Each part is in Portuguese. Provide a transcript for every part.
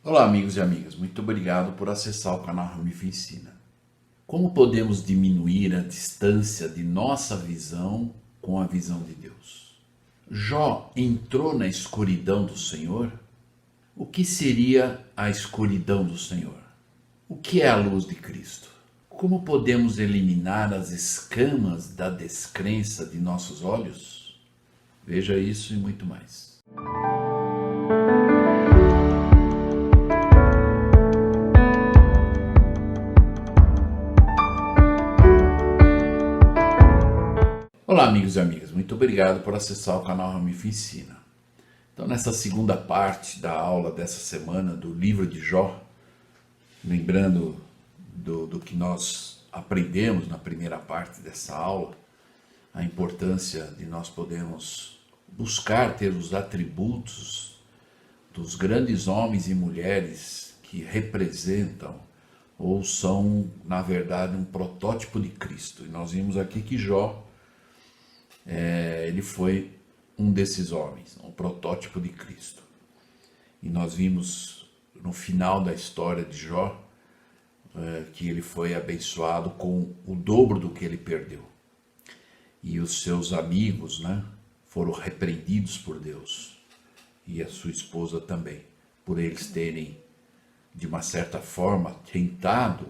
Olá, amigos e amigas, muito obrigado por acessar o canal Ramif Ensina. Como podemos diminuir a distância de nossa visão com a visão de Deus? Jó entrou na escuridão do Senhor? O que seria a escuridão do Senhor? O que é a luz de Cristo? Como podemos eliminar as escamas da descrença de nossos olhos? Veja isso e muito mais. Olá, amigos e amigas, muito obrigado por acessar o canal Ramif Ensina. Então, nessa segunda parte da aula dessa semana do livro de Jó, lembrando do que nós aprendemos na primeira parte dessa aula, a importância de nós podermos buscar ter os atributos dos grandes homens e mulheres que representam ou são, na verdade, um protótipo de Cristo. E nós vimos aqui que Jó ele foi um desses homens, um protótipo de Cristo. E nós vimos no final da história de Jó que ele foi abençoado com o dobro do que ele perdeu. E os seus amigos, foram repreendidos por Deus. E a sua esposa também, por eles terem, de uma certa forma, tentado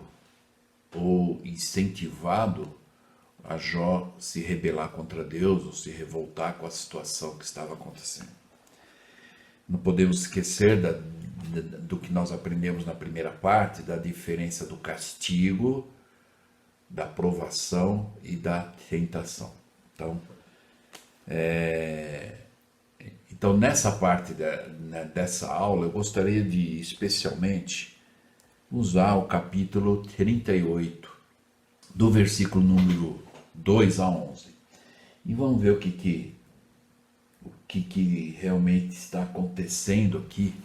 ou incentivado a Jó se rebelar contra Deus ou se revoltar com a situação que estava acontecendo. Não podemos esquecer do que nós aprendemos na primeira parte, da diferença do castigo, da provação e da tentação. Então nessa parte dessa aula, eu gostaria de especialmente usar o capítulo 38, do versículo número 2 a 11. E vamos ver o que realmente está acontecendo aqui.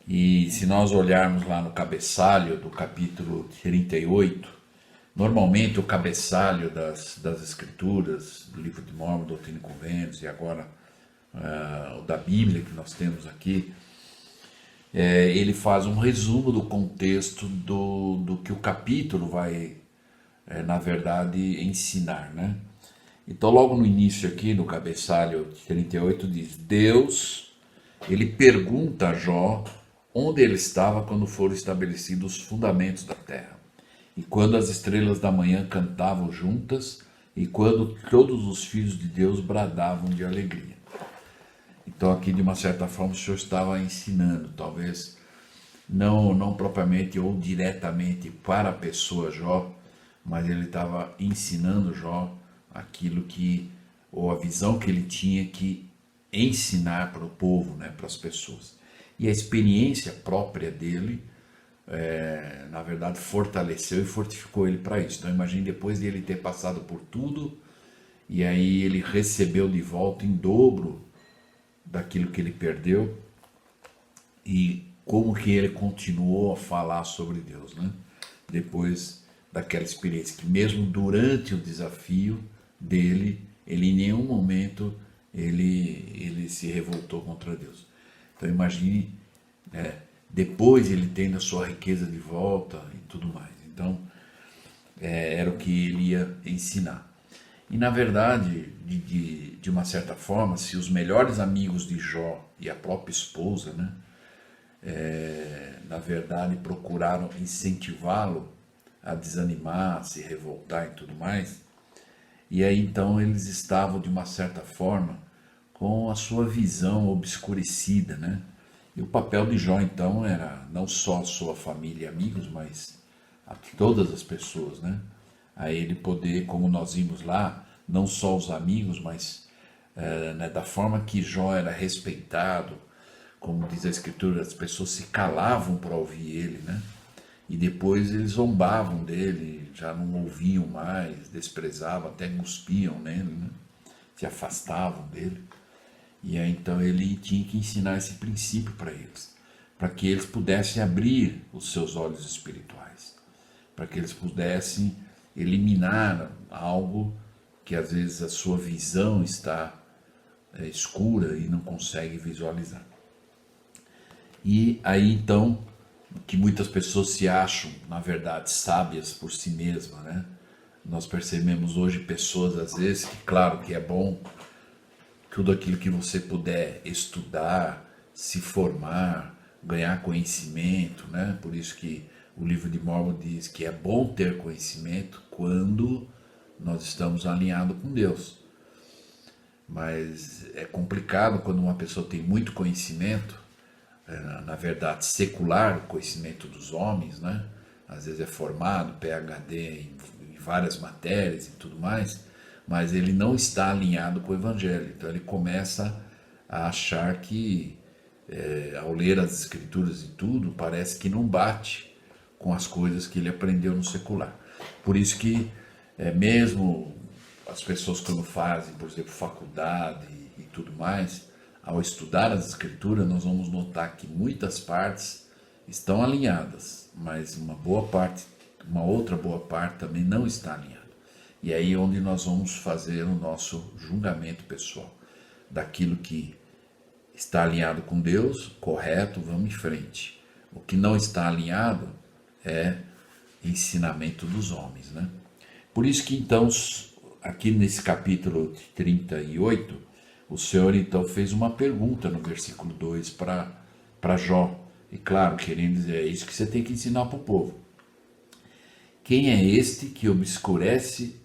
E se nós olharmos lá no cabeçalho do capítulo 38, normalmente o cabeçalho das escrituras, do livro de Mórmon, Doutrina e Convênios, e agora o da Bíblia que nós temos aqui, ele faz um resumo do contexto do que o capítulo vai, na verdade, ensinar, Então, logo no início aqui, no cabeçalho 38, diz: Deus, ele pergunta a Jó onde ele estava quando foram estabelecidos os fundamentos da terra, e quando as estrelas da manhã cantavam juntas, e quando todos os filhos de Deus bradavam de alegria. Então, aqui, de uma certa forma, o Senhor estava ensinando, talvez não propriamente ou diretamente para a pessoa Jó, mas ele estava ensinando Jó aquilo ou a visão que ele tinha que ensinar para o povo, para as pessoas. E a experiência própria dele, na verdade, fortaleceu e fortificou ele para isso. Então, imagine depois de ele ter passado por tudo, e aí ele recebeu de volta em dobro daquilo que ele perdeu, e como que ele continuou a falar sobre Deus, depois daquela experiência, que mesmo durante o desafio dele, ele em nenhum momento ele se revoltou contra Deus. Então imagine, depois ele tendo a sua riqueza de volta e tudo mais. Então era o que ele ia ensinar. E na verdade, de uma certa forma, se os melhores amigos de Jó e a própria esposa, na verdade procuraram incentivá-lo a desanimar, a se revoltar e tudo mais, e aí então eles estavam de uma certa forma com a sua visão obscurecida, E o papel de Jó então era não só a sua família e amigos, mas a todas as pessoas, A ele poder, como nós vimos lá, não só os amigos, mas da forma que Jó era respeitado, como diz a Escritura, as pessoas se calavam para ouvir ele, E depois eles zombavam dele, já não ouviam mais, desprezavam, até cuspiam nele, Se afastavam dele. E aí então ele tinha que ensinar esse princípio para eles, para que eles pudessem abrir os seus olhos espirituais, para que eles pudessem eliminar algo que às vezes a sua visão está escura e não consegue visualizar. E aí então, que muitas pessoas se acham, na verdade, sábias por si mesmas, né? Nós percebemos hoje pessoas, às vezes, que claro que é bom tudo aquilo que você puder estudar, se formar, ganhar conhecimento, né? Por isso que o livro de Mormon diz que é bom ter conhecimento quando nós estamos alinhados com Deus. Mas é complicado quando uma pessoa tem muito conhecimento, na verdade secular, o conhecimento dos homens, né? Às vezes é formado, PhD em várias matérias e tudo mais, mas ele não está alinhado com o Evangelho. Então ele começa a achar que, ao ler as Escrituras e tudo, parece que não bate com as coisas que ele aprendeu no secular. Por isso que, mesmo as pessoas quando fazem, por exemplo, faculdade e tudo mais, ao estudar as Escrituras, nós vamos notar que muitas partes estão alinhadas, mas uma outra boa parte também não está alinhada. E aí é onde nós vamos fazer o nosso julgamento pessoal. Daquilo que está alinhado com Deus, correto, vamos em frente. O que não está alinhado é ensinamento dos homens, né? Por isso que então, aqui nesse capítulo 38, o Senhor então fez uma pergunta no versículo 2 para Jó. E claro, querendo dizer, é isso que você tem que ensinar para o povo. Quem é este que obscurece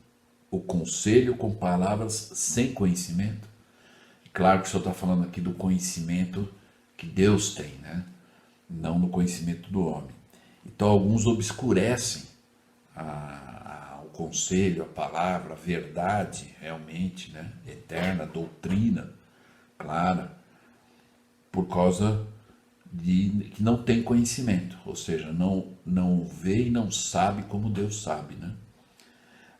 o conselho com palavras sem conhecimento? E claro que o Senhor está falando aqui do conhecimento que Deus tem, né? Não do conhecimento do homem. Então alguns obscurecem o conselho, a palavra, a verdade realmente, né? Eterna, doutrina clara, por causa de que não tem conhecimento, ou seja, não vê e não sabe como Deus sabe, né?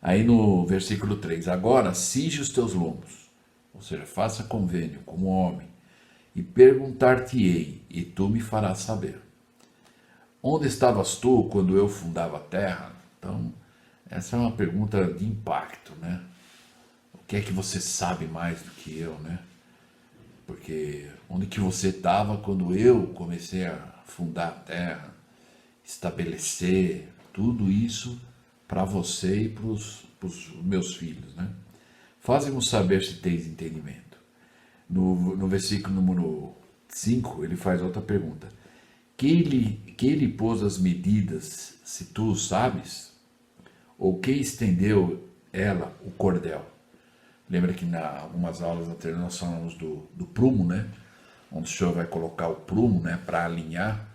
Aí no versículo 3, agora cinge os teus lombos, ou seja, faça convênio como homem, e perguntar-te-ei, e tu me farás saber. Onde estavas tu quando eu fundava a terra? Então, essa é uma pergunta de impacto, né? O que é que você sabe mais do que eu, né? Porque onde que você estava quando eu comecei a fundar a terra, estabelecer tudo isso para você e para os meus filhos, né? Faze-me saber se tens entendimento. No versículo número 5, ele faz outra pergunta. Quem lhe pôs as medidas, se tu o sabes? Ou quem estendeu ela, o cordel? Lembra que em algumas aulas anteriores nós falamos do prumo, né? Onde o senhor vai colocar o prumo, né, para alinhar.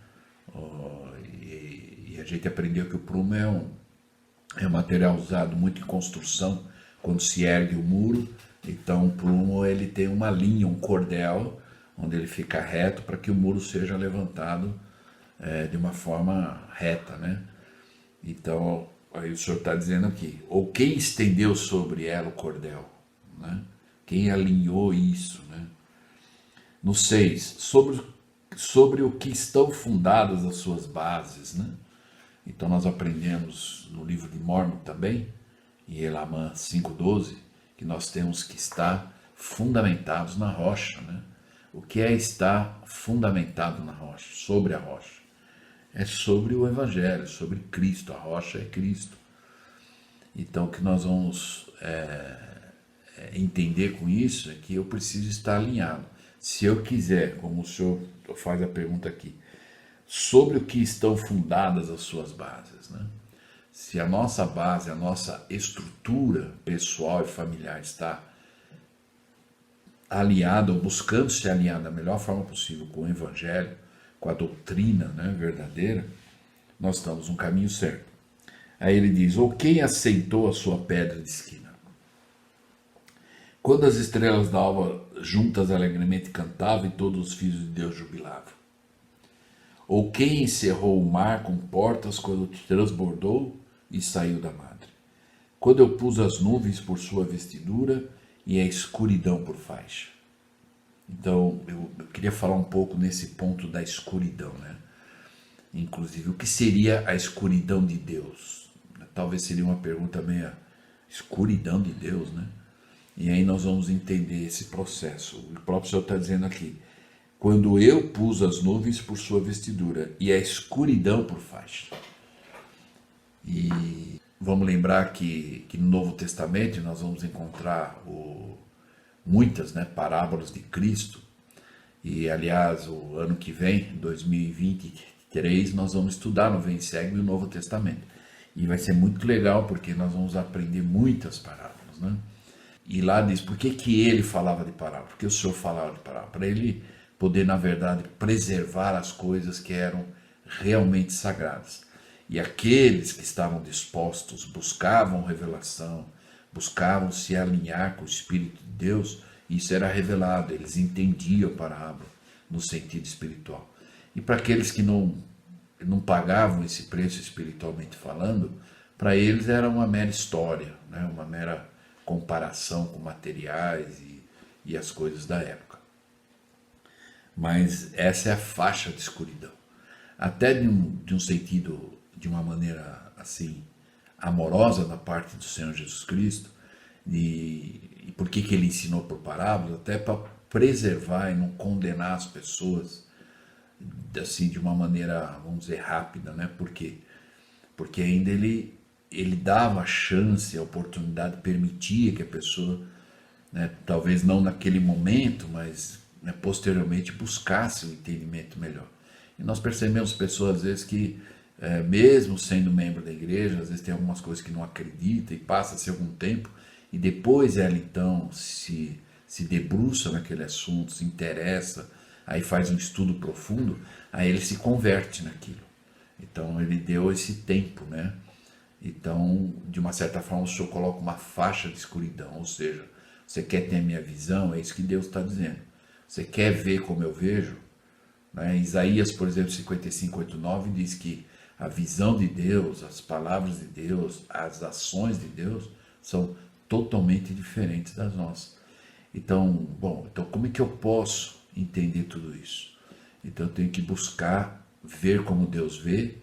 E a gente aprendeu que o prumo é um material usado muito em construção, quando se ergue o muro. Então o prumo ele tem uma linha, um cordel, onde ele fica reto para que o muro seja levantado de uma forma reta, né? Então aí o senhor está dizendo aqui, ou quem estendeu sobre ela o cordel, né? Quem alinhou isso, né? No 6, sobre o que estão fundadas as suas bases, né? Então nós aprendemos no livro de Mormon também, em Elamã 5:12, que nós temos que estar fundamentados na rocha, né? O que é estar fundamentado na rocha, sobre a rocha? É sobre o Evangelho, sobre Cristo, a rocha é Cristo. Então o que nós vamos entender com isso é que eu preciso estar alinhado. Se eu quiser, como o senhor faz a pergunta aqui, sobre o que estão fundadas as suas bases, né? Se a nossa base, a nossa estrutura pessoal e familiar está alinhada, ou buscando se alinhar da melhor forma possível com o Evangelho, com a doutrina, né, verdadeira, nós estamos no caminho certo. Aí ele diz, ou quem aceitou a sua pedra de esquina? Quando as estrelas da alva juntas alegremente cantavam e todos os filhos de Deus jubilavam? Ou quem encerrou o mar com portas quando te transbordou e saiu da madre? Quando eu pus as nuvens por sua vestidura e a escuridão por faixa? Então, eu queria falar um pouco nesse ponto da escuridão, né? Inclusive, o que seria a escuridão de Deus? Talvez seria uma pergunta meio, escuridão de Deus, né? E aí nós vamos entender esse processo. O próprio Senhor está dizendo aqui, quando eu pus as nuvens por sua vestidura e a escuridão por faixa. E vamos lembrar que no Novo Testamento nós vamos encontrar muitas, né, parábolas de Cristo. E aliás, o ano que vem, 2023, nós vamos estudar no Vem Segue o Novo Testamento. E vai ser muito legal porque nós vamos aprender muitas parábolas, né? E lá diz, por que ele falava de parábola? Porque o Senhor falava de parábola? Para ele poder, na verdade, preservar as coisas que eram realmente sagradas. E aqueles que estavam dispostos, buscavam revelação, buscavam se alinhar com o Espírito de Deus, isso era revelado, eles entendiam a parábola no sentido espiritual. E para aqueles que não pagavam esse preço espiritualmente falando, para eles era uma mera história, né? Uma mera comparação com materiais e as coisas da época. Mas essa é a faixa de escuridão. Até de um sentido, de uma maneira assim, amorosa da parte do Senhor Jesus Cristo, e por que ele ensinou por parábolas? Até para preservar e não condenar as pessoas assim, de uma maneira, vamos dizer, rápida, né? Por quê? Porque ainda ele dava a chance, a oportunidade, permitia que a pessoa, né, talvez não naquele momento, mas, né, posteriormente buscasse um entendimento melhor. E nós percebemos pessoas às vezes que, mesmo sendo membro da igreja, às vezes tem algumas coisas que não acredita e passa-se algum tempo e depois ela então se debruça naquele assunto, se interessa, aí faz um estudo profundo, aí ele se converte naquilo. Então ele deu esse tempo, né? Então, de uma certa forma, o Senhor coloca uma faixa de escuridão, ou seja, você quer ter a minha visão, é isso que Deus está dizendo. Você quer ver como eu vejo? Né? Isaías, por exemplo, 55:8-9 diz que a visão de Deus, as palavras de Deus, as ações de Deus são totalmente diferentes das nossas. Então, então como é que eu posso entender tudo isso? Então eu tenho que buscar ver como Deus vê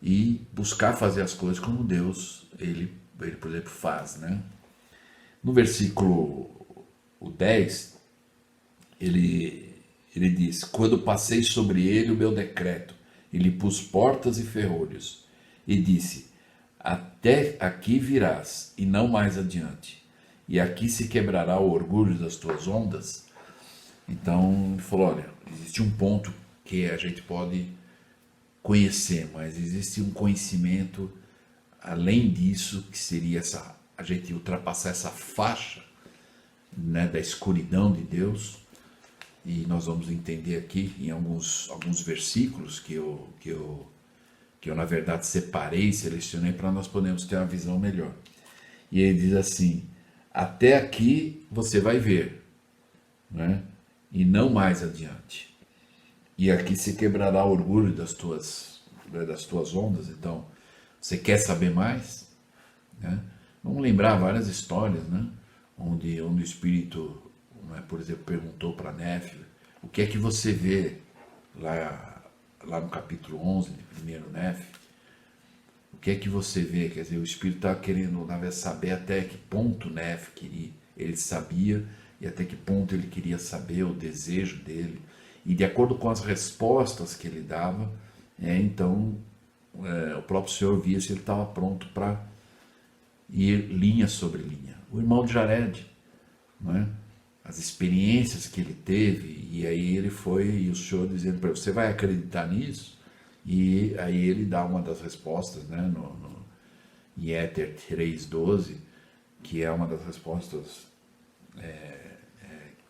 e buscar fazer as coisas como Deus, ele por exemplo, faz, né? No versículo 10, ele diz, quando passei sobre ele o meu decreto, e lhe pus portas e ferrolhos, e disse, até aqui virás, e não mais adiante, e aqui se quebrará o orgulho das tuas ondas. Então, ele falou, olha, existe um ponto que a gente pode conhecer, mas existe um conhecimento além disso, que seria a gente ultrapassar essa faixa, né, da escuridão de Deus. E nós vamos entender aqui em alguns versículos que eu na verdade separei, selecionei para nós podermos ter uma visão melhor. E ele diz assim, até aqui você vai ver, né, e não mais adiante. E aqui se quebrará o orgulho das tuas ondas. Então, você quer saber mais? Né? Vamos lembrar várias histórias, né? onde o Espírito, né, por exemplo, perguntou para Nefe, o que é que você vê lá no capítulo 11 de 1 Nefe? O que é que você vê? Quer dizer, o Espírito estava querendo, na verdade, saber até que ponto Nefe queria. Ele sabia e até que ponto ele queria saber o desejo dele. E de acordo com as respostas que ele dava, então o próprio Senhor via se ele estava pronto para ir linha sobre linha. O irmão de Jared, não é? As experiências que ele teve, e aí ele foi, e o Senhor dizendo para ele, você vai acreditar nisso? E aí ele dá uma das respostas, né, em Éter 3:12, que é uma das respostas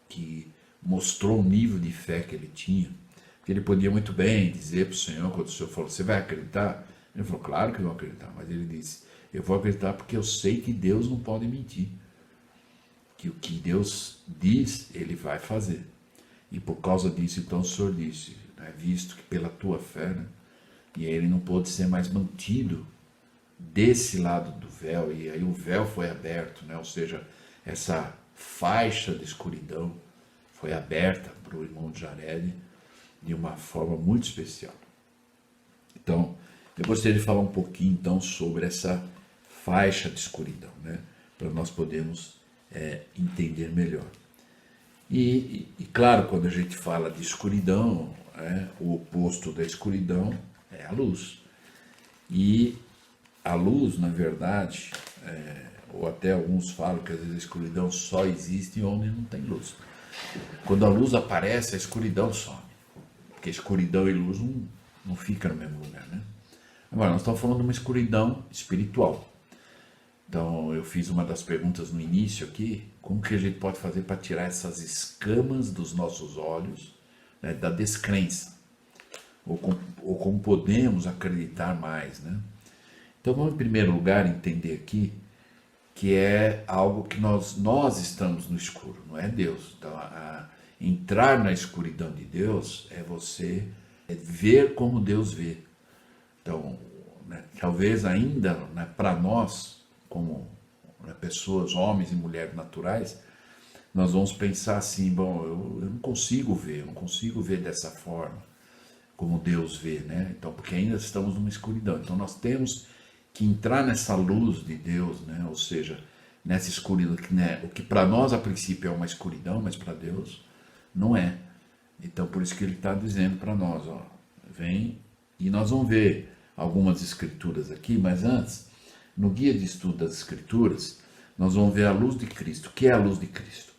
que mostrou o nível de fé que ele tinha. Porque ele podia muito bem dizer para o Senhor, quando o Senhor falou, você vai acreditar? Ele falou, claro que eu vou acreditar, mas ele disse, eu vou acreditar porque eu sei que Deus não pode mentir. Que o que Deus diz, ele vai fazer. E por causa disso, então o Senhor disse, né, visto que pela tua fé, né, e aí ele não pôde ser mais mantido desse lado do véu, e aí o véu foi aberto, né, ou seja, essa faixa de escuridão foi aberta para o irmão de Jared de uma forma muito especial. Então, eu gostaria de falar um pouquinho então sobre essa faixa de escuridão, né, para nós podermos entender melhor. E claro, quando a gente fala de escuridão, o oposto da escuridão é a luz. E a luz, na verdade, ou até alguns falam que às vezes a escuridão só existe onde não tem luz. Quando a luz aparece, a escuridão some. Porque escuridão e luz não ficam no mesmo lugar, né? Agora, nós estamos falando de uma escuridão espiritual. Então, eu fiz uma das perguntas no início aqui, como que a gente pode fazer para tirar essas escamas dos nossos olhos, né, da descrença? Ou como podemos acreditar mais, né? Então, vamos em primeiro lugar entender aqui que é algo que nós estamos no escuro, não é Deus. Então, entrar na escuridão de Deus é você ver como Deus vê. Então, né, talvez ainda, né, para nós, como, né, pessoas, homens e mulheres naturais, nós vamos pensar assim, bom, eu não consigo ver, eu não consigo ver dessa forma, como Deus vê, né? Então, porque ainda estamos numa escuridão. Então, nós temos que entrar nessa luz de Deus, né? Ou seja, nessa escuridão, né? O que para nós a princípio é uma escuridão, mas para Deus não é. Então, por isso que ele está dizendo para nós, ó, vem, e nós vamos ver algumas escrituras aqui, mas antes, no guia de estudo das escrituras, nós vamos ver a luz de Cristo. O que é a luz de Cristo?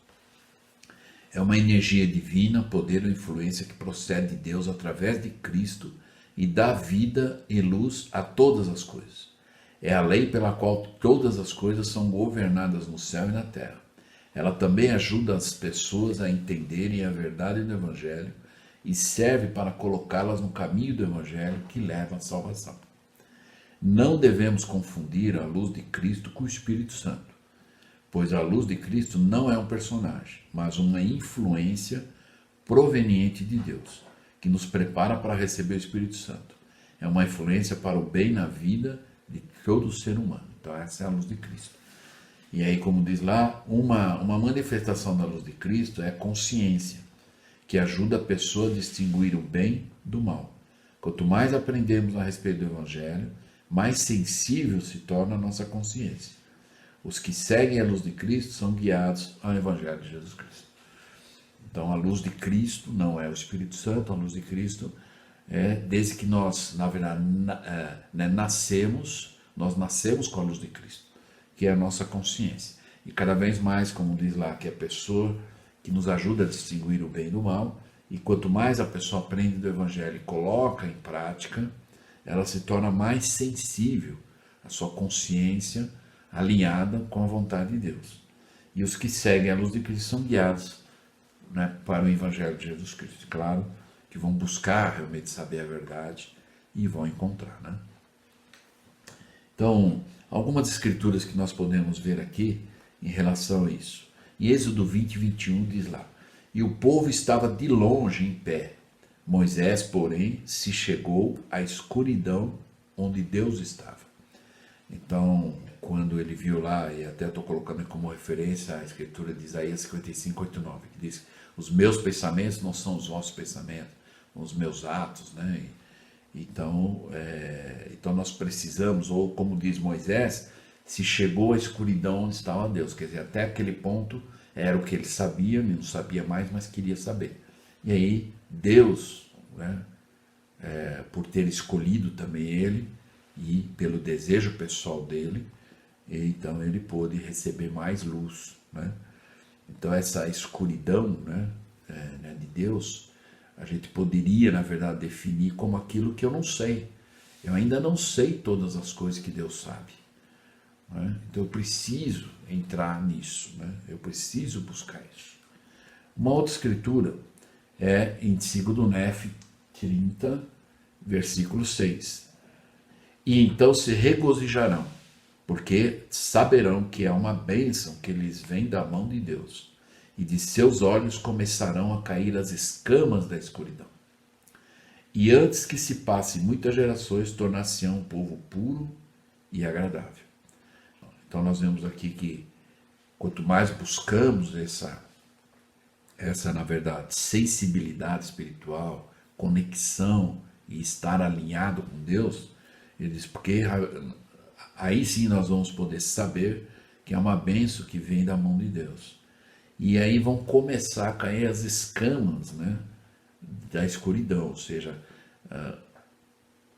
É uma energia divina, poder ou influência que procede de Deus através de Cristo e dá vida e luz a todas as coisas. É a lei pela qual todas as coisas são governadas no céu e na terra. Ela também ajuda as pessoas a entenderem a verdade do Evangelho e serve para colocá-las no caminho do Evangelho que leva à salvação. Não devemos confundir a luz de Cristo com o Espírito Santo, pois a luz de Cristo não é um personagem, mas uma influência proveniente de Deus, que nos prepara para receber o Espírito Santo. É uma influência para o bem na vida de todo ser humano. Então essa é a luz de Cristo. E aí, como diz lá, uma manifestação da luz de Cristo é a consciência, que ajuda a pessoa a distinguir o bem do mal. Quanto mais aprendemos a respeito do Evangelho, mais sensível se torna a nossa consciência. Os que seguem a luz de Cristo são guiados ao Evangelho de Jesus Cristo. Então, a luz de Cristo não é o Espírito Santo, a luz de Cristo é desde que nós, na verdade, nós nascemos com a luz de Cristo, que é a nossa consciência. E cada vez mais, como diz lá, que é a pessoa que nos ajuda a distinguir o bem do mal, e quanto mais a pessoa aprende do Evangelho e coloca em prática, ela se torna mais sensível, a sua consciência alinhada com a vontade de Deus. E os que seguem a luz de Cristo são guiados, né, para o Evangelho de Jesus Cristo. Claro que vão buscar realmente saber a verdade e vão encontrar, né? Então, algumas escrituras que nós podemos ver aqui em relação a isso. Em Êxodo 20, 21 diz lá: e o povo estava de longe em pé. Moisés, porém, se chegou à escuridão onde Deus estava. Então, quando ele viu lá, e até estou colocando como referência a escritura de Isaías 55, 8, 9, que diz: os meus pensamentos não são os vossos pensamentos, são os meus atos, né? Então nós precisamos, ou como diz Moisés, se chegou à escuridão onde estava Deus. Quer dizer, até aquele ponto era o que ele sabia, ele não sabia mais, mas queria saber. E aí Deus, né, por ter escolhido também ele, e pelo desejo pessoal dele, então ele pôde receber mais luz, né? Então essa escuridão, né, de Deus, a gente poderia, na verdade, definir como aquilo que eu não sei. Eu ainda não sei todas as coisas que Deus sabe, né? Então eu preciso entrar nisso, né? Eu preciso buscar isso. Uma outra escritura é em 2 Nef 30, versículo 6. E então se regozijarão, porque saberão que é uma bênção que lhes vem da mão de Deus, e de seus olhos começarão a cair as escamas da escuridão. E antes que se passem muitas gerações, tornar-se-ão um povo puro e agradável. Então nós vemos aqui que quanto mais buscamos essa na verdade, sensibilidade espiritual, conexão e estar alinhado com Deus, ele diz, porque aí sim nós vamos poder saber que é uma bênção que vem da mão de Deus. E aí vão começar a cair as escamas, né, da escuridão, ou seja,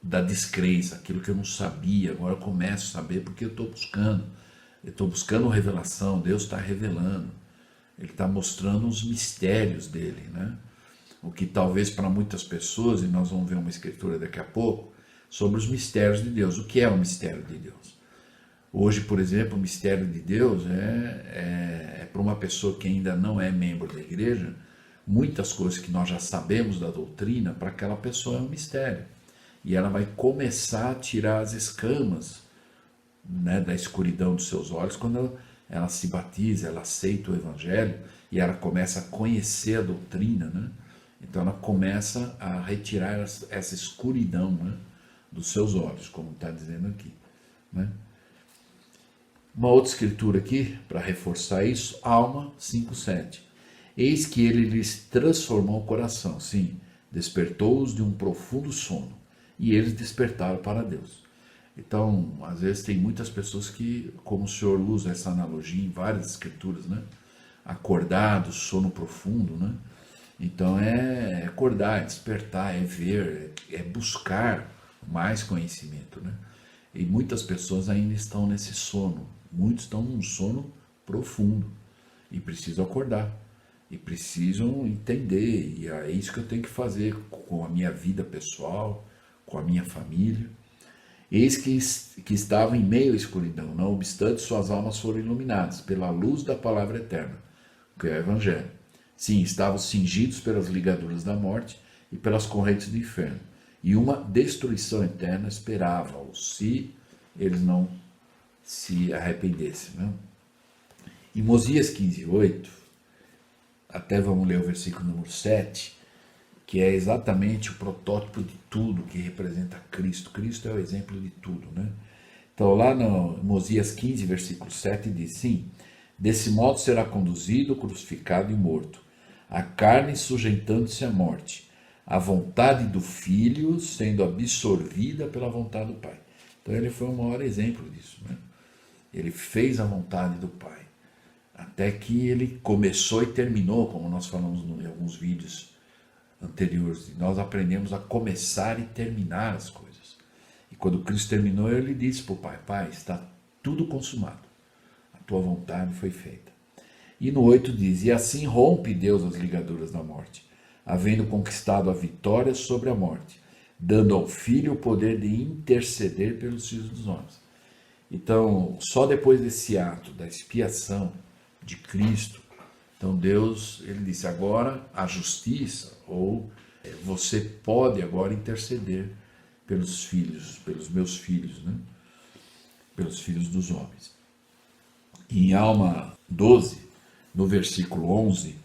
da descrença, aquilo que eu não sabia, agora eu começo a saber porque eu estou buscando revelação, Deus está revelando, Ele está mostrando os mistérios dele, né? O que talvez para muitas pessoas, e nós vamos ver uma escritura daqui a pouco, sobre os mistérios de Deus. O que é o mistério de Deus? Hoje, por exemplo, o mistério de Deus é para uma pessoa que ainda não é membro da igreja, muitas coisas que nós já sabemos da doutrina, para aquela pessoa é um mistério. E ela vai começar a tirar as escamas, né, da escuridão dos seus olhos quando ela se batiza, ela aceita o evangelho e ela começa a conhecer a doutrina, né? Então ela começa a retirar essa escuridão, né, dos seus olhos, como está dizendo aqui, né? Uma outra escritura aqui, para reforçar isso, Alma 5,7. Eis que ele lhes transformou o coração, sim, despertou-os de um profundo sono, e eles despertaram para Deus. Então, às vezes tem muitas pessoas que, como o Senhor usa essa analogia em várias escrituras, né? Acordado, sono profundo, né? Então é acordar, é despertar, é ver, é buscar mais conhecimento, né? E muitas pessoas ainda estão nesse sono, muitos estão num sono profundo e precisam acordar, e precisam entender, e é isso que eu tenho que fazer com a minha vida pessoal, com a minha família. Eis que estavam em meio à escuridão, não obstante suas almas foram iluminadas pela luz da palavra eterna, que é o Evangelho. Sim, estavam cingidos pelas ligaduras da morte e pelas correntes do inferno, e uma destruição eterna esperava-os, se eles não se arrependessem, né? Em Mosias 15:8, até vamos ler o versículo número 7, que é exatamente o protótipo de tudo que representa Cristo. Cristo é o exemplo de tudo, né? Então, lá no Mosias 15, versículo 7, diz: sim, desse modo será conduzido, crucificado e morto, a carne sujeitando-se à morte, a vontade do Filho sendo absorvida pela vontade do Pai. Então, ele foi o maior exemplo disso, né? Ele fez a vontade do Pai, até que ele começou e terminou, como nós falamos em alguns vídeos anteriores. Nós aprendemos a começar e terminar as coisas. E quando Cristo terminou, ele disse para o Pai: Pai, está tudo consumado, a tua vontade foi feita. E no 8 diz: e assim rompe Deus as ligaduras da morte, havendo conquistado a vitória sobre a morte, dando ao Filho o poder de interceder pelos filhos dos homens. Então, só depois desse ato da expiação de Cristo, então Deus, ele disse: agora a justiça, ou você pode agora interceder pelos filhos, pelos meus filhos, né? Pelos filhos dos homens. Em Alma 12, no versículo 11,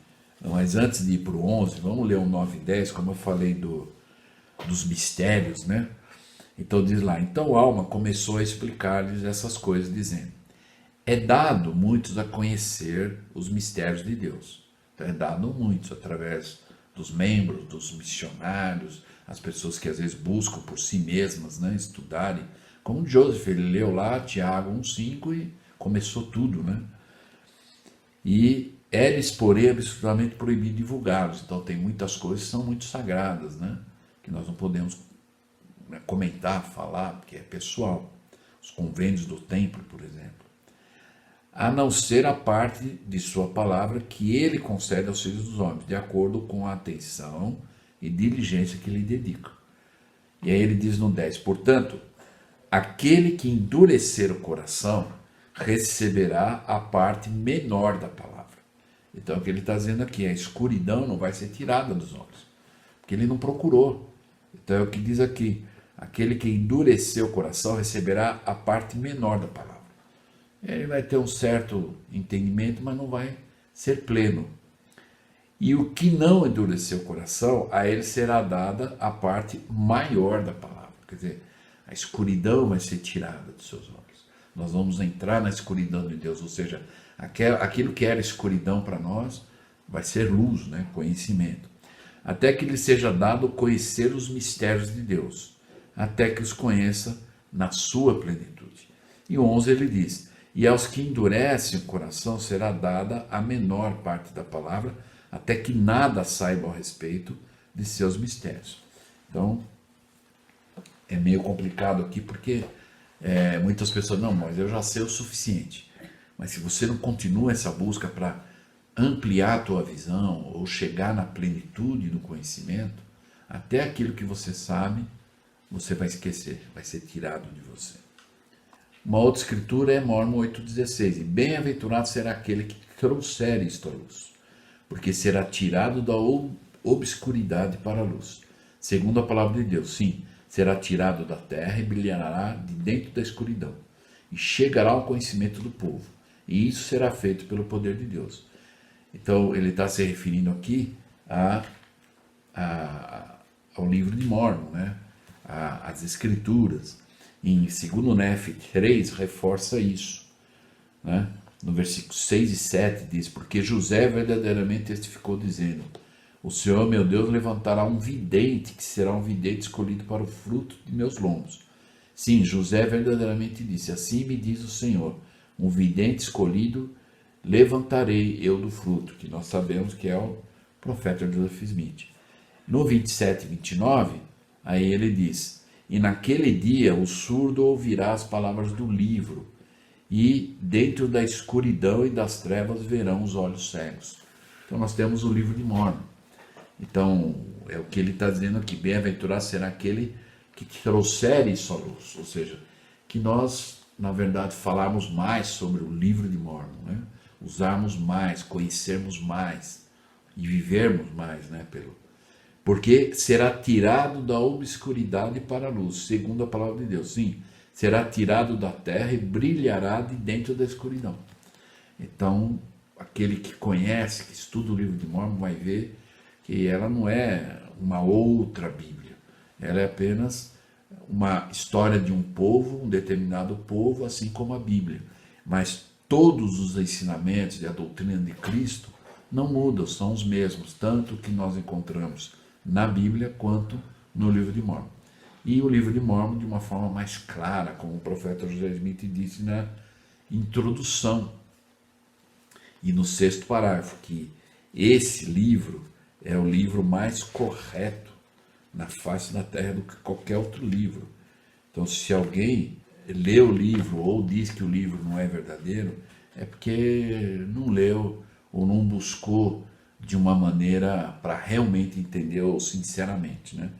mas antes de ir para o 11, vamos ler o 9 e 10, como eu falei dos mistérios, né? Então diz lá: então Alma começou a explicar-lhes essas coisas, dizendo: é dado muitos a conhecer os mistérios de Deus. Então é dado muitos através dos membros, dos missionários, as pessoas que às vezes buscam por si mesmas, né, estudarem. Como Joseph, ele leu lá Tiago 1,5 e começou tudo, né? E é-lhes, porém, absolutamente proibido divulgá-los. Então tem muitas coisas que são muito sagradas, né? Que nós não podemos comentar, falar, porque é pessoal. Os convênios do templo, por exemplo. A não ser a parte de sua palavra que ele concede aos filhos dos homens, de acordo com a atenção e diligência que lhe dedicam. E aí ele diz no 10, portanto, aquele que endurecer o coração receberá a parte menor da palavra. Então o que ele está dizendo aqui, a escuridão não vai ser tirada dos olhos, porque ele não procurou. Então é o que diz aqui, aquele que endurecer o coração receberá a parte menor da palavra. Ele vai ter um certo entendimento, mas não vai ser pleno. E o que não endurecer o coração, a ele será dada a parte maior da palavra. Quer dizer, a escuridão vai ser tirada dos seus olhos. Nós vamos entrar na escuridão de Deus, ou seja, aquilo que era escuridão para nós vai ser luz, né? Conhecimento. Até que lhe seja dado conhecer os mistérios de Deus, até que os conheça na sua plenitude. E 11 ele diz: e aos que endurecem o coração será dada a menor parte da palavra, até que nada saibam a respeito de seus mistérios. Então, é meio complicado aqui, porque muitas pessoas, não, mas eu já sei o suficiente. Mas se você não continua essa busca para ampliar a tua visão, ou chegar na plenitude do conhecimento, até aquilo que você sabe, você vai esquecer, vai ser tirado de você. Uma outra escritura é Mormon 8,16. E bem-aventurado será aquele que trouxer isto à luz, porque será tirado da obscuridade para a luz. Segundo a palavra de Deus, sim, será tirado da terra e brilhará de dentro da escuridão. E chegará ao conhecimento do povo. E isso será feito pelo poder de Deus. Então, ele está se referindo aqui ao livro de Mormon, né? As escrituras. Em 2 Nef 3 reforça isso, né? No versículo 6 e 7 diz: porque José verdadeiramente testificou dizendo: o Senhor meu Deus levantará um vidente, que será um vidente escolhido para o fruto de meus lombos. Sim, José verdadeiramente disse: assim me diz o Senhor, um vidente escolhido levantarei eu do fruto, que nós sabemos que é o profeta Joseph Smith. No 27 e 29, aí ele diz: e naquele dia o surdo ouvirá as palavras do livro, e dentro da escuridão e das trevas verão os olhos cegos. Então nós temos o livro de Mormon. Então é o que ele está dizendo aqui: bem-aventurado será aquele que trouxer isso à luz. Ou seja, que nós, na verdade, falarmos mais sobre o livro de Mormon, né? Usarmos mais, conhecermos mais e vivermos mais, né? Porque será tirado da obscuridade para a luz, segundo a palavra de Deus. Sim, será tirado da terra e brilhará de dentro da escuridão. Então, aquele que conhece, que estuda o livro de Mormon, vai ver que ela não é uma outra Bíblia. Ela é apenas uma história de um povo, um determinado povo, assim como a Bíblia. Mas todos os ensinamentos e a doutrina de Cristo não mudam, são os mesmos, tanto que nós encontramos na Bíblia quanto no livro de Mormon. E o livro de Mormon de uma forma mais clara, como o profeta José Smith disse na introdução e no 6º parágrafo, que esse livro é o livro mais correto na face da terra do que qualquer outro livro. Então, se alguém lê o livro ou diz que o livro não é verdadeiro, é porque não leu ou não buscou de uma maneira para realmente entender ou sinceramente, né?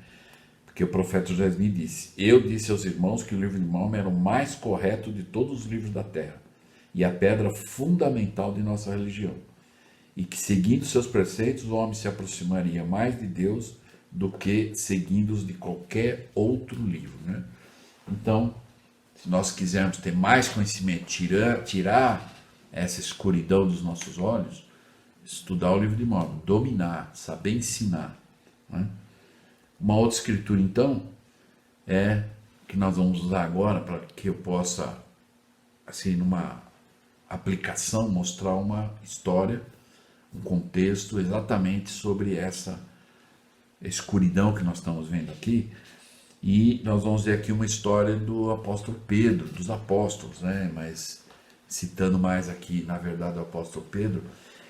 Porque o profeta José Smith disse: eu disse aos irmãos que o livro de Mormon era o mais correto de todos os livros da terra e a pedra fundamental de nossa religião, e que seguindo seus preceitos o homem se aproximaria mais de Deus do que seguindo-os de qualquer outro livro, né? Então, se nós quisermos ter mais conhecimento, tirar essa escuridão dos nossos olhos, estudar o livro de Mormon, dominar, saber ensinar, né? Uma outra escritura, então, é que nós vamos usar agora para que eu possa, assim, numa aplicação, mostrar uma história, um contexto exatamente sobre essa escuridão que nós estamos vendo aqui. E nós vamos ver aqui uma história do apóstolo Pedro, dos apóstolos, né? Mas citando mais aqui, na verdade, o apóstolo Pedro,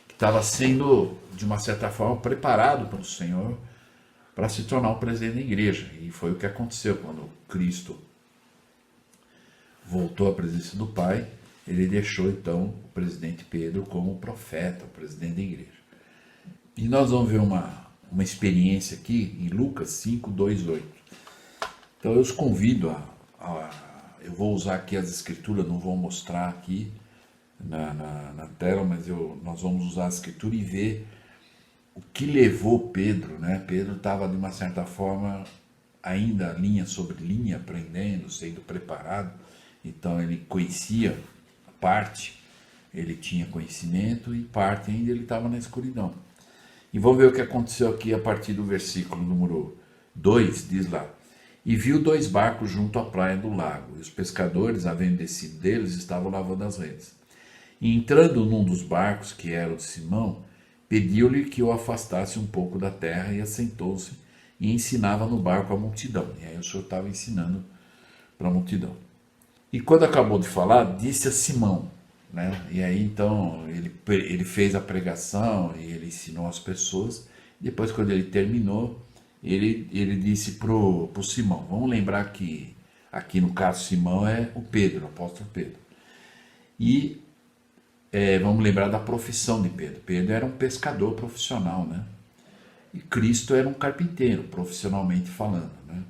que estava sendo, de uma certa forma, preparado pelo Senhor para se tornar o presidente da igreja. E foi o que aconteceu quando Cristo voltou à presença do Pai. Ele deixou, então, o presidente Pedro como profeta, o presidente da igreja. E nós vamos ver uma experiência aqui em Lucas 5, 2, 8. Então eu os convido eu vou usar aqui as escrituras, não vou mostrar aqui na tela, mas nós vamos usar a escritura e ver o que levou Pedro, né? Pedro estava, de uma certa forma, ainda linha sobre linha, aprendendo, sendo preparado. Então ele conhecia parte, ele tinha conhecimento, e parte ainda ele estava na escuridão. E vamos ver o que aconteceu aqui a partir do versículo número 2, diz lá: e viu 2 barcos junto à praia do lago, e os pescadores, havendo descido deles, estavam lavando as redes. E entrando num dos barcos, que era o de Simão, pediu-lhe que o afastasse um pouco da terra, e assentou-se e ensinava no barco a multidão. E aí o Senhor estava ensinando para a multidão. E quando acabou de falar, disse a Simão, né? E aí então ele fez a pregação e ele ensinou as pessoas. Depois, quando ele terminou, ele disse pro Simão, vamos lembrar que aqui no caso Simão é o Pedro, o apóstolo Pedro. E vamos lembrar da profissão de Pedro. Pedro era um pescador profissional, né? E Cristo era um carpinteiro, profissionalmente falando, né?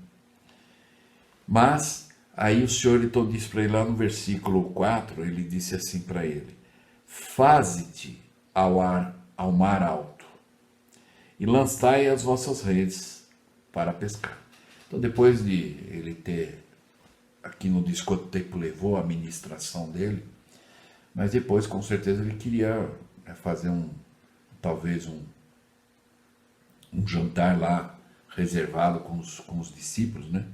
Mas aí o Senhor então disse para ele lá no versículo 4, ele disse assim para ele: faze-te ao mar alto e lançai as vossas redes para pescar. Então, depois de ele ter, aqui não diz quanto tempo levou a ministração dele, mas depois com certeza ele queria fazer talvez um jantar lá reservado com os discípulos, né?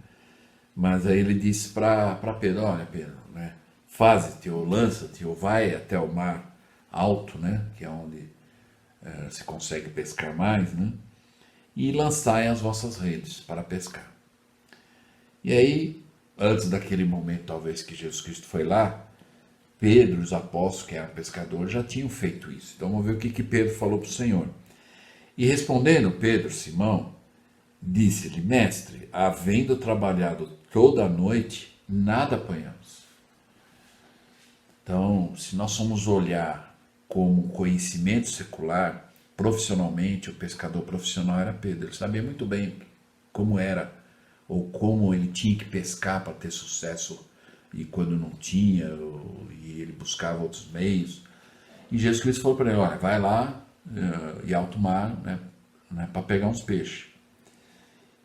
Mas aí ele disse para Pedro, olha Pedro, né? Faze-te ou lança-te ou vai até o mar alto, né? Que é onde se consegue pescar mais, né? E lançai as vossas redes para pescar. E aí, antes daquele momento talvez que Jesus Cristo foi lá, Pedro, os apóstolos, que eram pescadores, já tinham feito isso. Então vamos ver o que Pedro falou para o Senhor. E respondendo Pedro, Simão, disse-lhe, mestre, havendo trabalhado toda a noite, nada apanhamos. Então, se nós formos olhar como conhecimento secular, profissionalmente, o pescador profissional era Pedro. Ele sabia muito bem como era, ou como ele tinha que pescar para ter sucesso, e quando não tinha, e ele buscava outros meios. E Jesus Cristo falou para ele, olha, vai lá em alto mar, né, para pegar uns peixes.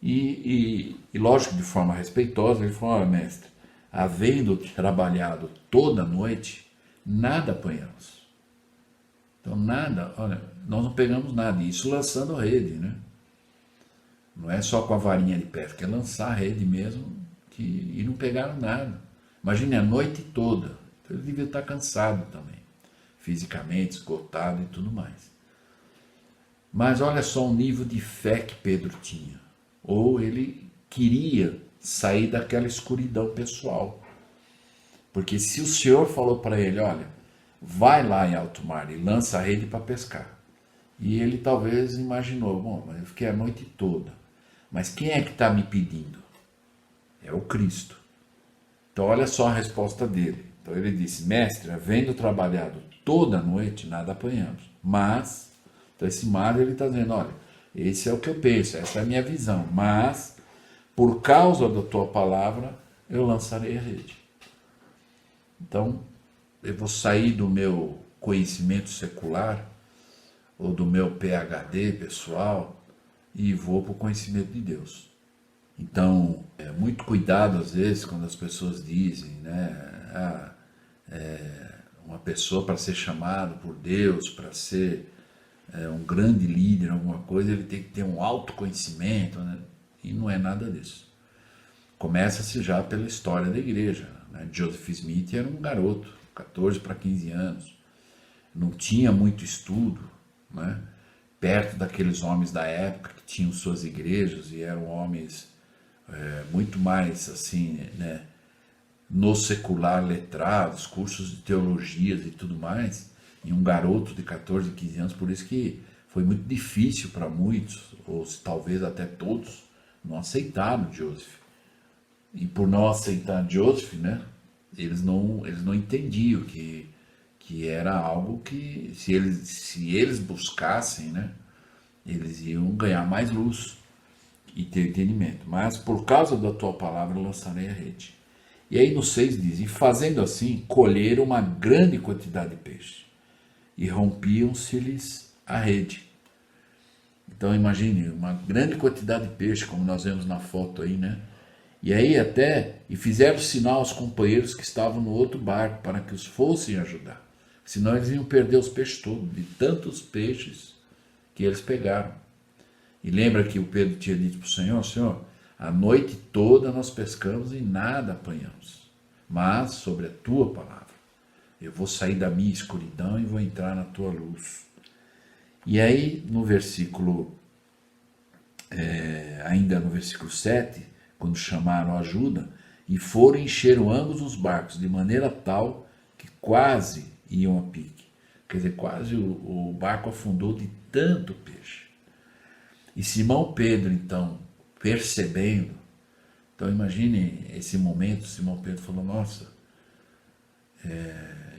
E lógico, de forma respeitosa, ele falou, olha, mestre, havendo trabalhado toda a noite, nada apanhamos. Então, nada, olha, nós não pegamos nada. Isso lançando a rede, né? Não é só com a varinha de pesca, é lançar a rede mesmo, e não pegaram nada. Imagine a noite toda. Então, ele devia estar cansado também, fisicamente, esgotado e tudo mais. Mas olha só o nível de fé que Pedro tinha. Ou ele queria sair daquela escuridão pessoal. Porque se o Senhor falou para ele, olha, vai lá em alto mar e lança a rede para pescar. E ele talvez imaginou, bom, mas eu fiquei a noite toda. Mas quem é que está me pedindo? É o Cristo. Então olha só a resposta dele. Então ele disse, mestre, havendo trabalhado toda a noite, nada apanhamos. Mas, então esse mar ele está dizendo, olha, esse é o que eu penso, essa é a minha visão. Mas, por causa da tua palavra, eu lançarei a rede. Então, eu vou sair do meu conhecimento secular, ou do meu PhD pessoal, e vou para o conhecimento de Deus. Então, muito cuidado às vezes quando as pessoas dizem, né, uma pessoa para ser chamado por Deus, para ser um grande líder em alguma coisa, ele tem que ter um autoconhecimento, né? E não é nada disso. Começa-se já pela história da igreja, né? Joseph Smith era um garoto, 14 para 15 anos, não tinha muito estudo, né? Perto daqueles homens da época que tinham suas igrejas e eram homens muito mais assim, né, no secular, letrados, cursos de teologias e tudo mais, e um garoto de 14, 15 anos, por isso que foi muito difícil para muitos, ou talvez até todos, não aceitaram Joseph. E por não aceitar Joseph, né, eles não entendiam que era algo que, se eles buscassem, né, eles iam ganhar mais luz e ter entendimento. Mas por causa da tua palavra lançarei a rede. E aí no 6 diz, e fazendo assim, colheram uma grande quantidade de peixe, e rompiam-se-lhes a rede. Então imagine, uma grande quantidade de peixe, como nós vemos na foto aí, né? E aí e fizeram sinal aos companheiros que estavam no outro barco, para que os fossem ajudar. Senão eles iam perder os peixes todos, de tantos peixes que eles pegaram. E lembra que o Pedro tinha dito para o Senhor, Senhor, a noite toda nós pescamos e nada apanhamos. Mas sobre a tua palavra, eu vou sair da minha escuridão e vou entrar na tua luz. E aí, no versículo, ainda no versículo 7, quando chamaram ajuda, e foram e encheram ambos os barcos, de maneira tal que quase iam a pique. Quer dizer, quase o barco afundou de tanto peixe. E Simão Pedro, então, percebendo, então imagine esse momento, Simão Pedro falou, nossa,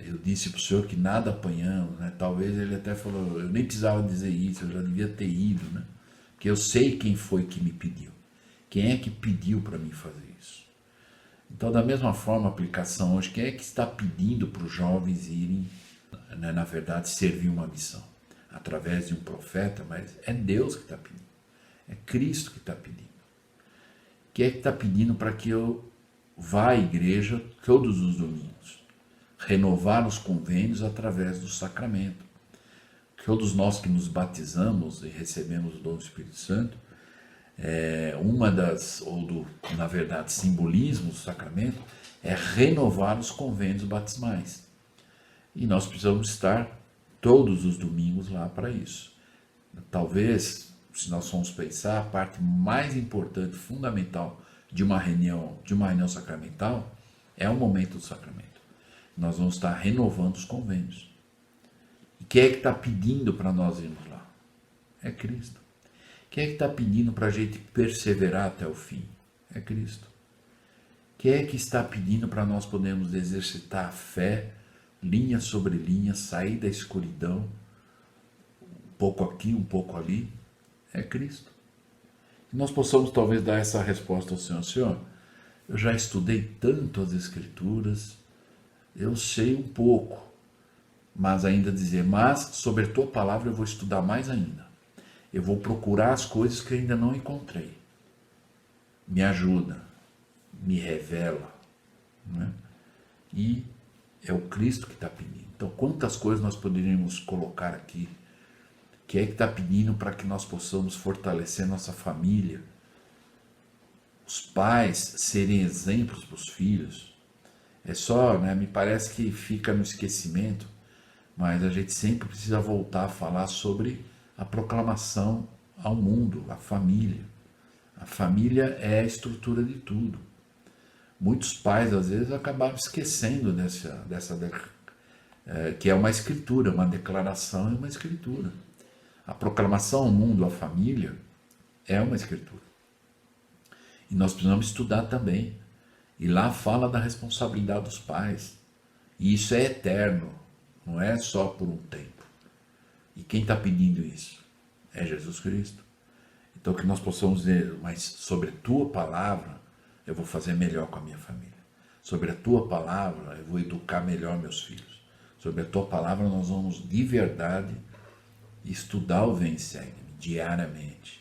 eu disse para o senhor que nada apanhamos, né? Talvez ele até falou, eu nem precisava dizer isso, eu já devia ter ido, né? Porque eu sei quem foi que me pediu. Quem é que pediu para mim fazer isso? Então, da mesma forma, a aplicação hoje, quem é que está pedindo para os jovens irem, né, na verdade, servir uma missão? Através de um profeta, mas é Deus que está pedindo. É Cristo que está pedindo. Quem é que está pedindo para que eu vá à igreja todos os domingos? Renovar os convênios através do sacramento. Todos nós que nos batizamos e recebemos o dom do Espírito Santo, na verdade, simbolismo do sacramento é renovar os convênios batismais. E nós precisamos estar todos os domingos lá para isso. Talvez, se nós formos pensar, a parte mais importante, fundamental de uma reunião sacramental é o momento do sacramento. Nós vamos estar renovando os convênios. E quem é que está pedindo para nós irmos lá? É Cristo. Quem é que está pedindo para a gente perseverar até o fim? É Cristo. Quem é que está pedindo para nós podermos exercitar a fé, linha sobre linha, sair da escuridão, um pouco aqui, um pouco ali? É Cristo. Que nós possamos talvez dar essa resposta ao Senhor. Senhor, eu já estudei tanto as Escrituras, eu sei um pouco, mas ainda dizer, mas sobre a tua palavra eu vou estudar mais ainda. Eu vou procurar as coisas que ainda não encontrei. Me ajuda, me revela. Né? E é o Cristo que está pedindo. Então, quantas coisas nós poderíamos colocar aqui? Que é que está pedindo para que nós possamos fortalecer nossa família? Os pais serem exemplos para os filhos. É só, né, me parece que fica no esquecimento, mas a gente sempre precisa voltar a falar sobre a proclamação ao mundo, a família. A família é a estrutura de tudo. Muitos pais, às vezes, acabaram esquecendo que é uma escritura, uma declaração e uma escritura. A proclamação ao mundo, à família, é uma escritura. E nós precisamos estudar também. E lá fala da responsabilidade dos pais. E isso é eterno, não é só por um tempo. E quem está pedindo isso? É Jesus Cristo. Então que nós possamos dizer, mas sobre a tua palavra eu vou fazer melhor com a minha família. Sobre a tua palavra eu vou educar melhor meus filhos. Sobre a tua palavra nós vamos de verdade estudar o Vem e Segue-me diariamente.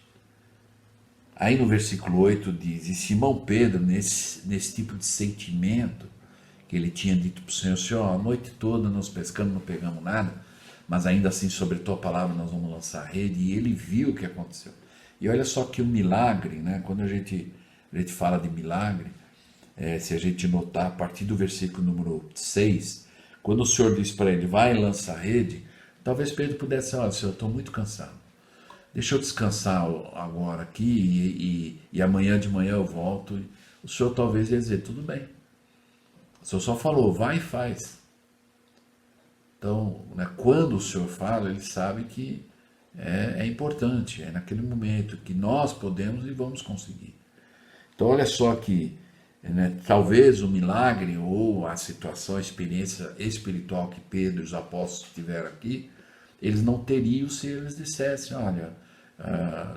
Aí no versículo 8 diz, e Simão Pedro, nesse tipo de sentimento que ele tinha dito para o Senhor, Senhor, a noite toda nós pescamos, não pegamos nada, mas ainda assim sobre a tua palavra nós vamos lançar a rede, e ele viu o que aconteceu. E olha só que o milagre, né? Quando a gente fala de milagre, se a gente notar a partir do versículo número 6, quando o Senhor diz para ele, vai e lança a rede, talvez Pedro pudesse falar, Senhor, eu estou muito cansado. Deixa eu descansar agora aqui e amanhã de manhã eu volto. O Senhor talvez ia dizer, tudo bem. O Senhor só falou, vai e faz. Então, né, quando o Senhor fala, ele sabe que é importante, é naquele momento que nós podemos e vamos conseguir. Então, olha só que, né, talvez o milagre ou a situação, a experiência espiritual que Pedro e os apóstolos tiveram aqui, eles não teriam se eles dissessem, olha,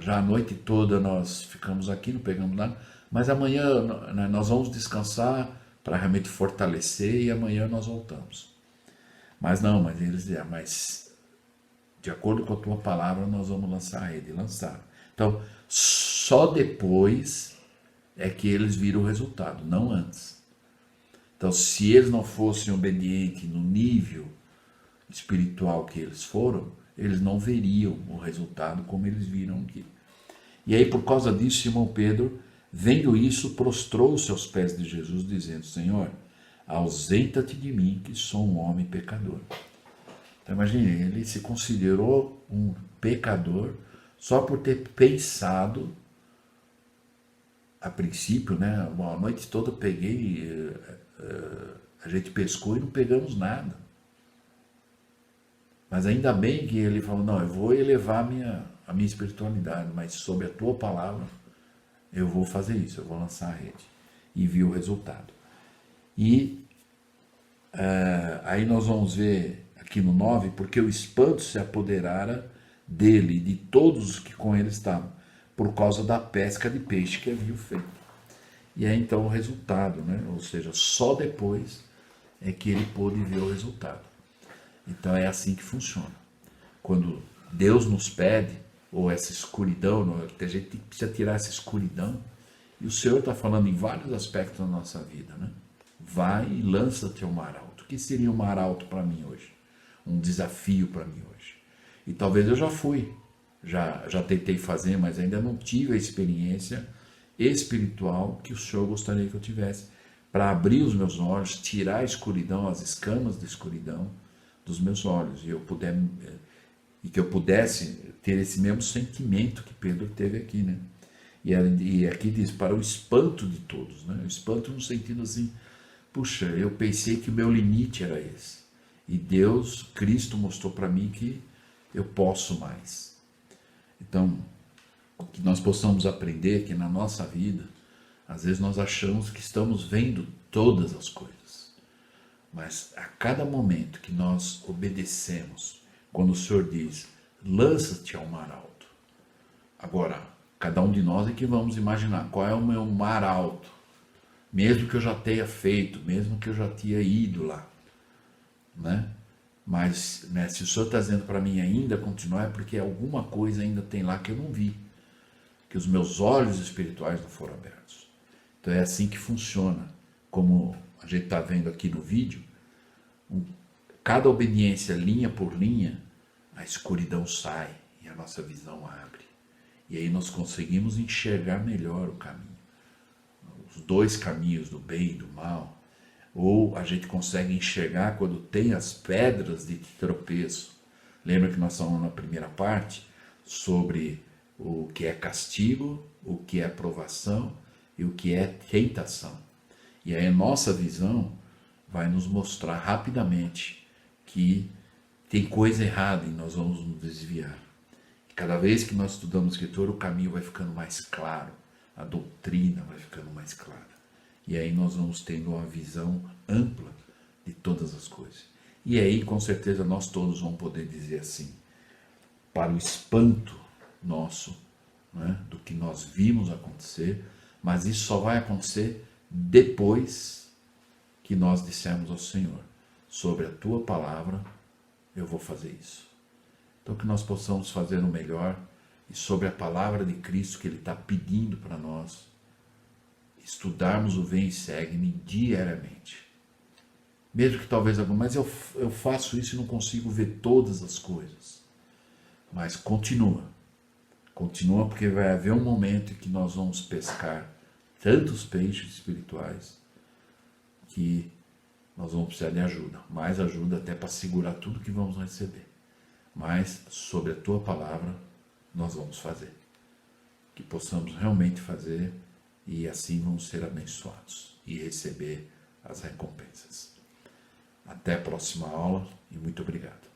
já a noite toda nós ficamos aqui, não pegamos nada, mas amanhã nós vamos descansar para realmente fortalecer e amanhã nós voltamos. Mas não, mas eles diziam, mas de acordo com a tua palavra nós vamos lançar a rede, lançaram. Então, só depois é que eles viram o resultado, não antes. Então, se eles não fossem obedientes no nível espiritual que eles foram, eles não veriam o resultado como eles viram aqui. E aí, por causa disso, Simão Pedro, vendo isso, prostrou os seus pés de Jesus, dizendo, Senhor, ausenta-te de mim, que sou um homem pecador. Então, imagine, ele se considerou um pecador só por ter pensado a princípio, né, a noite toda eu peguei, a gente pescou e não pegamos nada. Mas ainda bem que ele falou, não, eu vou elevar a minha espiritualidade, mas sob a tua palavra eu vou fazer isso, eu vou lançar a rede. E viu o resultado. E aí nós vamos ver aqui no 9, porque o espanto se apoderara dele e de todos os que com ele estavam, por causa da pesca de peixe que havia feito. E aí então o resultado, né? Ou seja, só depois é que ele pôde ver o resultado. Então é assim que funciona. Quando Deus nos pede, ou essa escuridão, que a gente precisa tirar essa escuridão, e o Senhor está falando em vários aspectos da nossa vida, né? Vai e lança-te ao mar alto. O que seria um mar alto para mim hoje? Um desafio para mim hoje. E talvez eu já fui, já tentei fazer, mas ainda não tive a experiência espiritual que o Senhor gostaria que eu tivesse, para abrir os meus olhos, tirar a escuridão, as escamas da escuridão dos meus olhos, e que eu pudesse ter esse mesmo sentimento que Pedro teve aqui, né? E aqui diz, para o espanto de todos, né? O espanto no sentido assim, puxa, eu pensei que o meu limite era esse. E Deus, Cristo, mostrou para mim que eu posso mais. Então, que nós possamos aprender que na nossa vida, às vezes nós achamos que estamos vendo todas as coisas. Mas a cada momento que nós obedecemos, quando o Senhor diz, lança-te ao mar alto. Agora, cada um de nós é que vamos imaginar qual é o meu mar alto. Mesmo que eu já tenha feito, mesmo que eu já tenha ido lá. Né? Mas né, se o Senhor está dizendo para mim ainda continuar, é porque alguma coisa ainda tem lá que eu não vi. Que os meus olhos espirituais não foram abertos. Então é assim que funciona. Como a gente está vendo aqui no vídeo, cada obediência linha por linha, a escuridão sai e a nossa visão abre. E aí nós conseguimos enxergar melhor o caminho. Os dois caminhos, do bem e do mal. Ou a gente consegue enxergar quando tem as pedras de tropeço. Lembra que nós falamos na primeira parte sobre o que é castigo, o que é provação e o que é tentação. E aí a nossa visão vai nos mostrar rapidamente que tem coisa errada e nós vamos nos desviar. E cada vez que nós estudamos a Escritura, o caminho vai ficando mais claro, a doutrina vai ficando mais clara. E aí nós vamos tendo uma visão ampla de todas as coisas. E aí, com certeza, nós todos vamos poder dizer assim, para o espanto nosso, né, do que nós vimos acontecer, mas isso só vai acontecer depois que nós dissermos ao Senhor, sobre a tua palavra, eu vou fazer isso. Então que nós possamos fazer o melhor e sobre a palavra de Cristo que Ele está pedindo para nós, estudarmos o Vem e Segue-me diariamente. Mesmo que talvez mas eu faço isso e não consigo ver todas as coisas. Mas continua porque vai haver um momento em que nós vamos pescar tantos peixes espirituais que nós vamos precisar de ajuda, mais ajuda até para segurar tudo que vamos receber. Mas sobre a tua palavra nós vamos fazer. Que possamos realmente fazer e assim vamos ser abençoados e receber as recompensas. Até a próxima aula e muito obrigado.